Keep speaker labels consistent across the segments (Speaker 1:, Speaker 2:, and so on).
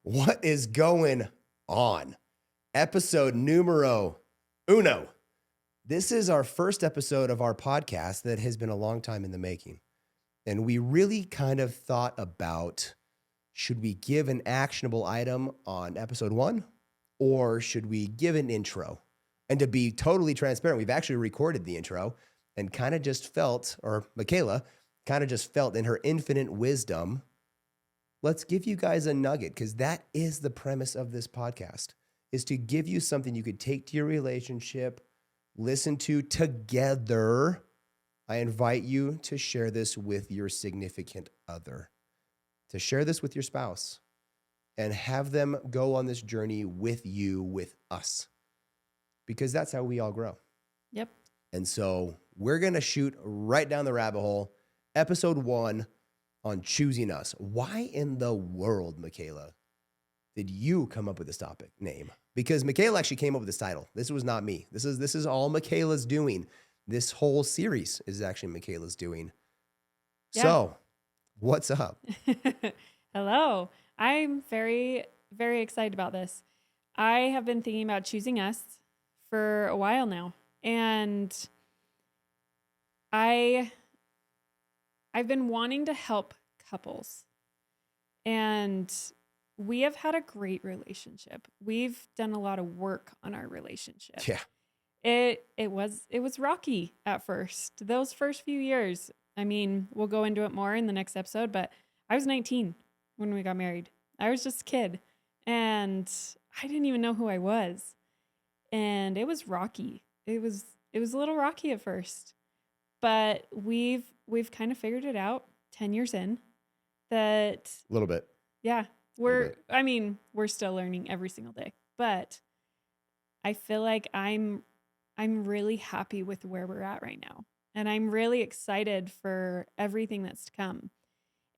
Speaker 1: What is going on? Episode numero uno. This is our first episode of our podcast that has been a long time in the making. And we really kind of thought about, should we give an actionable item on episode one, or should we give an intro? And to be totally transparent, we've actually recorded the intro and kind of just felt, or Michaela kind of just felt in her infinite wisdom, let's give you guys a nugget, because that is the premise of this podcast, is to give you something you could take to your relationship, listen to together. I invite you to share this with your significant other, to share this with your spouse, and have them go on this journey with you, with us, because that's how we all grow.
Speaker 2: Yep.
Speaker 1: And so we're going to shoot right down the rabbit hole. Episode 1 on choosing us. Why in the world, Michaela, did you come up with this topic name? Because Michaela actually came up with this title. This was not me. This is all Michaela's doing. This whole series is actually Michaela's doing.
Speaker 2: Yeah.
Speaker 1: So, what's up?
Speaker 2: Hello. I'm very, very excited about this. I have been thinking about choosing us for a while now. And I've been wanting to help couples. And we have had a great relationship. We've done a lot of work on our relationship.
Speaker 1: Yeah.
Speaker 2: It was rocky at first. Those first few years. I mean, we'll go into it more in the next episode, but I was 19 when we got married. I was just a kid, and I didn't even know who I was. And it was rocky. It was a little rocky at first. But we've kind of figured it out 10 years in that
Speaker 1: A little bit.
Speaker 2: yeah, we're still learning every single day, but I feel like I'm really happy with where we're at right now. And I'm really excited for everything that's to come.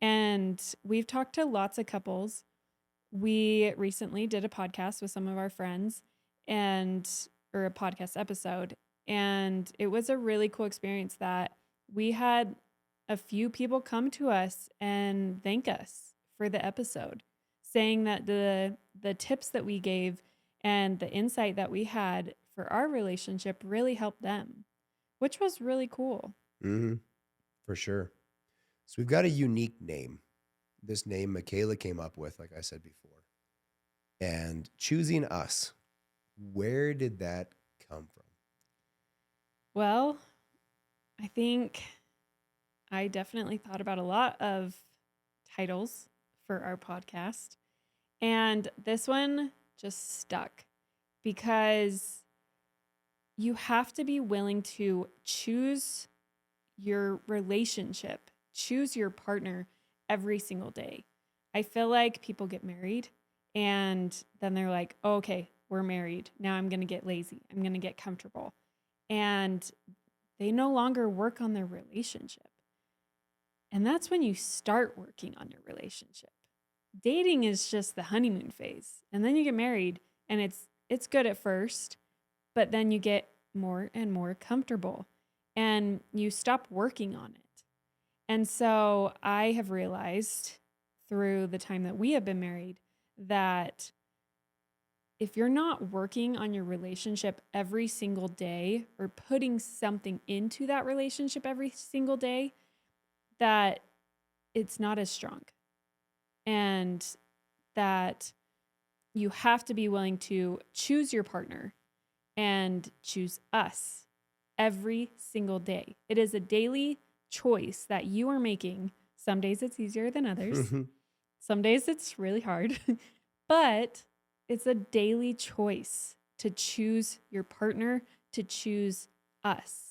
Speaker 2: And we've talked to lots of couples. We recently did a podcast with some of our friends or a podcast episode. And it was a really cool experience that we had a few people come to us and thank us for the episode, saying that the tips that we gave and the insight that we had for our relationship really helped them, which was really cool.
Speaker 1: Mm-hmm. For sure. So we've got a unique name. This name Michaela came up with, like I said before. And choosing us, where did that come from?
Speaker 2: Well, I think I definitely thought about a lot of titles for our podcast. And this one just stuck because you have to be willing to choose your relationship, choose your partner every single day. I feel like people get married and then they're like, oh, okay, we're married. Now I'm going to get lazy. I'm going to get comfortable. And they no longer work on their relationship. And that's when you start working on your relationship. Dating is just the honeymoon phase. And then you get married and it's good at first, but then you get more and more comfortable and you stop working on it. And so I have realized through the time that we have been married that if you're not working on your relationship every single day or putting something into that relationship every single day, that it's not as strong. And that you have to be willing to choose your partner and choose us every single day. It is a daily choice that you are making. Some days it's easier than others. Some days it's really hard, but it's a daily choice to choose your partner, to choose us.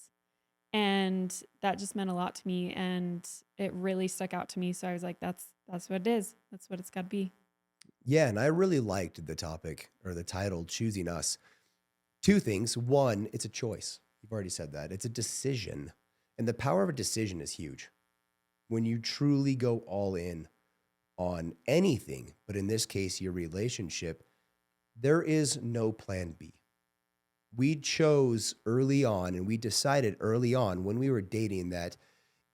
Speaker 2: And that just meant a lot to me, and it really stuck out to me. So I was like, that's what it is. That's what it's got to be.
Speaker 1: Yeah, and I really liked the topic or the title, Choosing Us. Two things. One, it's a choice. You've already said that. It's a decision. And the power of a decision is huge. When you truly go all in on anything, but in this case, your relationship, there is no plan B. We chose early on, and we decided early on when we were dating that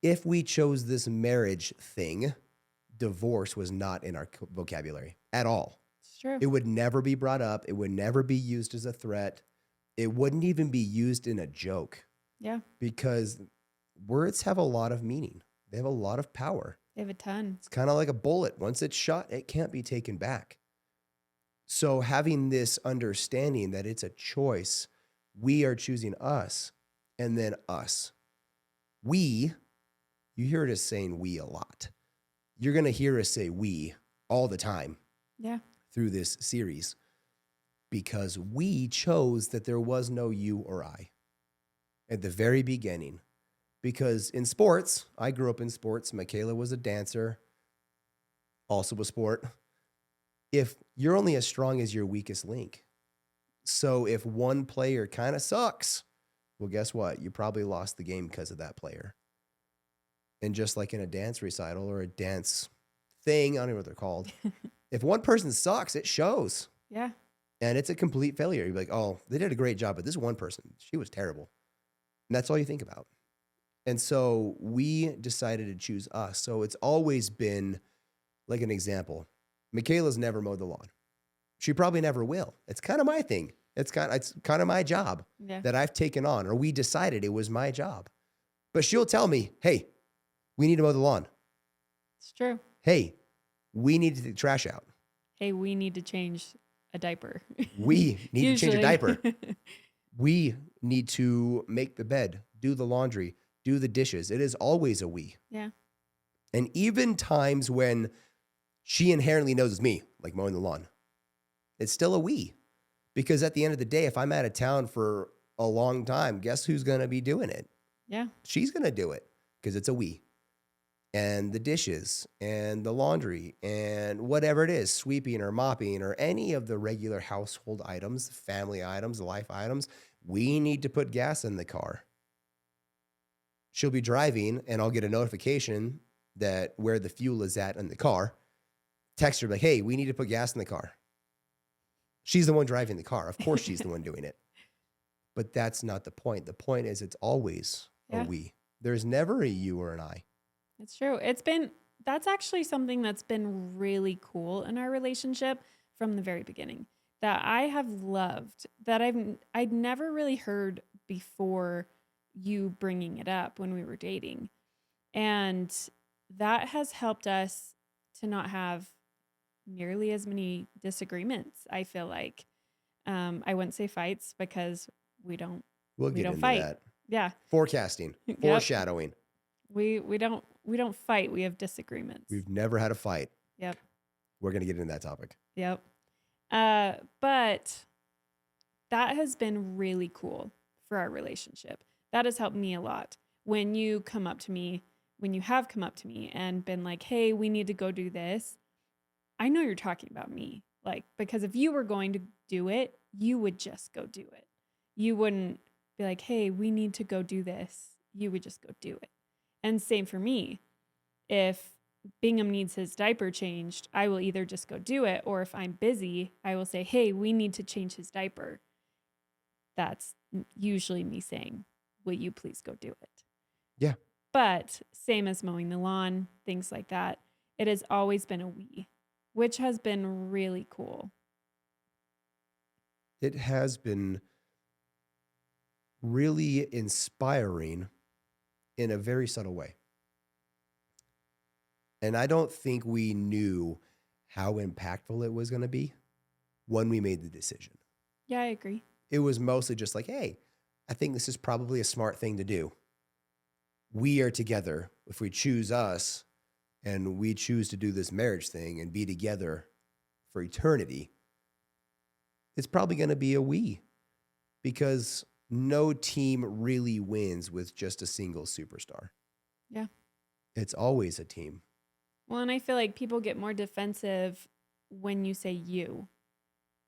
Speaker 1: if we chose this marriage thing, divorce was not in our vocabulary at all.
Speaker 2: true.
Speaker 1: It would never be brought up. It would never be used as a threat. It wouldn't even be used in a joke
Speaker 2: Yeah.
Speaker 1: because words have a lot of meaning. They have a lot of power.
Speaker 2: They have a ton.
Speaker 1: It's kind of like a bullet. Once it's shot, it can't be taken back. So having this understanding that it's a choice, we are choosing us and then us. We, you hear us saying we a lot. You're going to hear us say we all the time
Speaker 2: Yeah.
Speaker 1: through this series because we chose that there was no you or I at the very beginning. Because in sports, I grew up in sports. Michaela was a dancer, also a sport. If you're only as strong as your weakest link. So if one player kind of sucks, well, guess what? You probably lost the game because of that player. And just like in a dance recital or a dance thing, I don't know what they're called. If one person sucks, it shows.
Speaker 2: Yeah.
Speaker 1: And it's a complete failure. You're like, oh, they did a great job, but this one person, she was terrible. And that's all you think about. And so we decided to choose us. So it's always been like an example. Michaela's never mowed the lawn. She probably never will. It's kind of my thing. It's kind of my job that I've taken on, or we decided it was my job. But she'll tell me, hey, we need to mow the lawn.
Speaker 2: It's true.
Speaker 1: Hey, we need to take the trash out.
Speaker 2: Hey, we need to change a diaper.
Speaker 1: We need to change a
Speaker 2: Usually.
Speaker 1: diaper. We need to make the bed, do the laundry, do the dishes. It is always a we.
Speaker 2: Yeah.
Speaker 1: And even times when she inherently knows it's me, like mowing the lawn, it's still a we. Because at the end of the day, if I'm out of town for a long time, guess who's going to be doing it?
Speaker 2: Yeah.
Speaker 1: She's going to do it because it's a we. And the dishes and the laundry and whatever it is, sweeping or mopping or any of the regular household items, family items, life items, we need to put gas in the car. She'll be driving and I'll get a notification that where the fuel is at in the car. Text her like, hey, we need to put gas in the car. She's the one driving the car. Of course she's the one doing it. But that's not the point. The point is it's always a we. There's never a you or an I.
Speaker 2: It's true. That's actually something that's been really cool in our relationship from the very beginning that I have loved, that I'd never really heard before you bringing it up when we were dating. And that has helped us to not have nearly as many disagreements. I feel like, I wouldn't say fights because we don't fight.
Speaker 1: That.
Speaker 2: Yeah.
Speaker 1: Forecasting, foreshadowing.
Speaker 2: We don't fight. We have disagreements.
Speaker 1: We've never had a fight.
Speaker 2: Yep.
Speaker 1: We're going to get into that topic.
Speaker 2: Yep. But that has been really cool for our relationship. That has helped me a lot. When you have come up to me and been like, hey, we need to go do this, I know you're talking about me. Like, because if you were going to do it, you would just go do it. You wouldn't be like, hey, we need to go do this. You would just go do it. And same for me. If Bingham needs his diaper changed, I will either just go do it, or if I'm busy, I will say, hey, we need to change his diaper. That's usually me saying, will you please go do it?
Speaker 1: Yeah.
Speaker 2: But same as mowing the lawn, things like that, it has always been a we, which has been really cool.
Speaker 1: It has been really inspiring in a very subtle way. And I don't think we knew how impactful it was going to be when we made the decision.
Speaker 2: Yeah, I agree.
Speaker 1: It was mostly just like, hey, I think this is probably a smart thing to do. We are together. If we choose us and we choose to do this marriage thing and be together for eternity, it's probably going to be a we, because no team really wins with just a single superstar.
Speaker 2: Yeah.
Speaker 1: It's always a team.
Speaker 2: Well, and I feel like people get more defensive when you say you.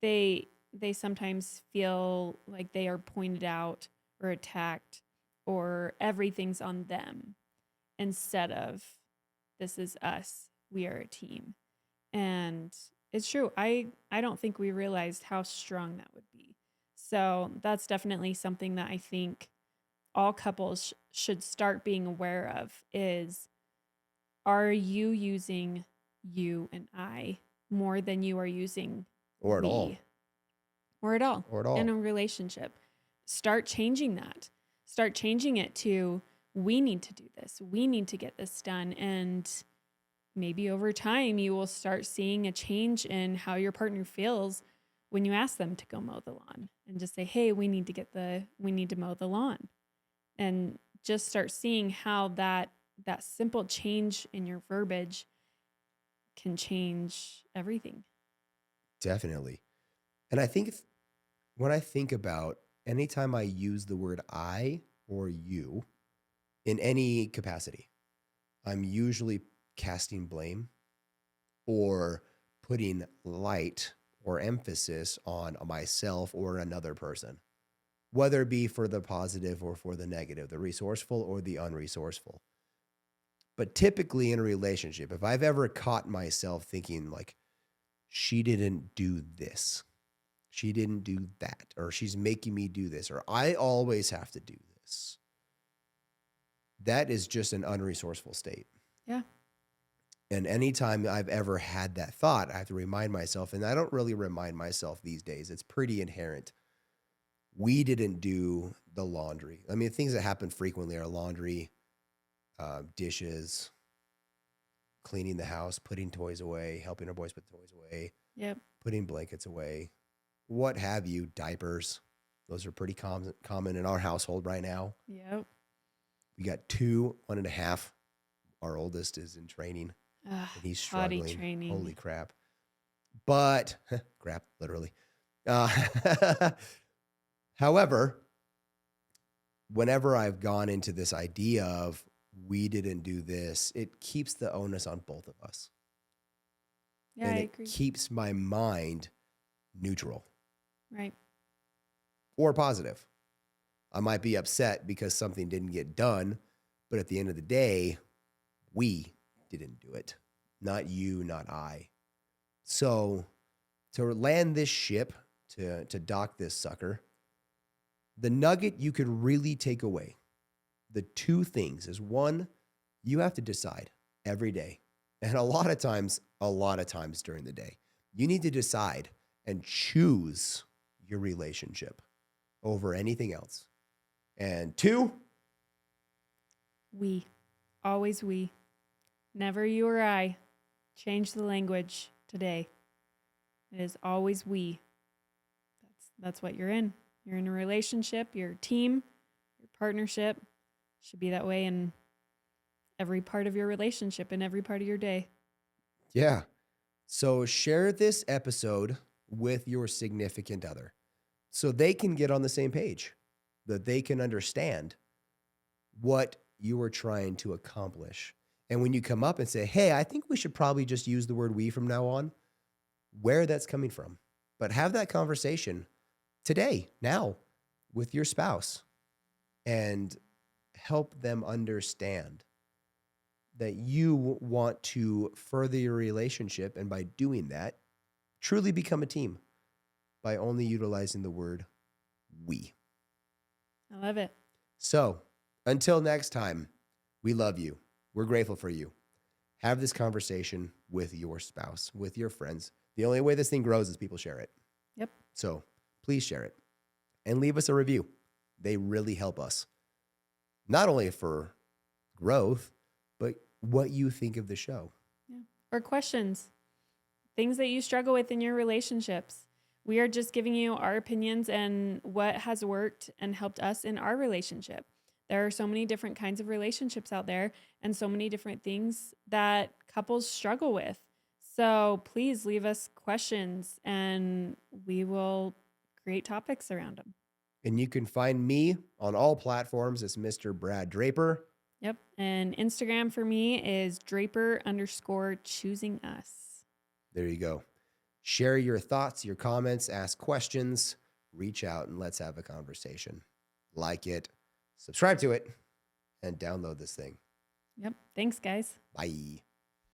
Speaker 2: They sometimes feel like they are pointed out or attacked or everything's on them instead of this is us. We are a team. And it's true. I don't think we realized how strong that would be. So that's definitely something that I think all couples should start being aware of is, are you using you and I more than you are using
Speaker 1: Or at all.
Speaker 2: we. Or at all.
Speaker 1: Or at all.
Speaker 2: In a relationship. Start changing that. Start changing it to, we need to do this. We need to get this done. And maybe over time, you will start seeing a change in how your partner feels when you ask them to go mow the lawn and just say, hey, we need to mow the lawn. And just start seeing how that simple change in your verbiage can change everything.
Speaker 1: Definitely. And I think when I think about anytime I use the word I or you in any capacity, I'm usually casting blame or putting light or emphasis on myself or another person, whether it be for the positive or for the negative, the resourceful or the unresourceful. But typically in a relationship, if I've ever caught myself thinking like, she didn't do this, she didn't do that, or she's making me do this, or I always have to do this, that is just an unresourceful state.
Speaker 2: Yeah.
Speaker 1: And anytime I've ever had that thought, I have to remind myself, and I don't really remind myself these days. It's pretty inherent. We didn't do the laundry. I mean, things that happen frequently are laundry, dishes, cleaning the house, putting toys away, helping our boys put toys away,
Speaker 2: Yep.
Speaker 1: putting blankets away, what have you, diapers. Those are pretty common in our household right now.
Speaker 2: Yep.
Speaker 1: We got 2, 1.5. Our oldest is in training. And he's
Speaker 2: Potty
Speaker 1: struggling.
Speaker 2: training.
Speaker 1: Holy crap. But, crap, literally. However, whenever I've gone into this idea of we didn't do this, it keeps the onus on both of us.
Speaker 2: Yeah,
Speaker 1: And
Speaker 2: I
Speaker 1: it
Speaker 2: agree.
Speaker 1: keeps my mind neutral
Speaker 2: Right.
Speaker 1: or positive. I might be upset because something didn't get done, but at the end of the day, we didn't do it. Not you, not I. So to land this ship, to dock this sucker, the nugget you could really take away, the 2 things is, 1, you have to decide every day. And a lot of times during the day, you need to decide and choose your relationship over anything else. And 2,
Speaker 2: We. Always we. Never you or I. Change the language today. It is always we. That's what you're in. You're in a relationship, your team, your partnership. Should be that way in every part of your relationship, in every part of your day.
Speaker 1: yeah. So share this episode with your significant other so they can get on the same page, that they can understand what you are trying to accomplish. And when you come up and say, hey, I think we should probably just use the word we from now on, where that's coming from. But have that conversation today, now, with your spouse, and help them understand that you want to further your relationship, and by doing that, truly become a team by only utilizing the word we.
Speaker 2: I love it.
Speaker 1: So until next time, we love you. We're grateful for you. Have this conversation with your spouse, with your friends. The only way this thing grows is people share it.
Speaker 2: Yep.
Speaker 1: So please share it and leave us a review. They really help us, not only for growth, but what you think of the show.
Speaker 2: Yeah. Or questions, things that you struggle with in your relationships. We are just giving you our opinions and what has worked and helped us in our relationship. There are so many different kinds of relationships out there and so many different things that couples struggle with. So please leave us questions and we will create topics around them.
Speaker 1: And you can find me on all platforms as Mr. Brad Draper.
Speaker 2: Yep. And Instagram for me is Draper_choosing us.
Speaker 1: There you go. Share your thoughts, your comments, ask questions, reach out, and let's have a conversation. Like it, subscribe to it, and download this thing.
Speaker 2: Yep. Thanks, guys.
Speaker 1: Bye.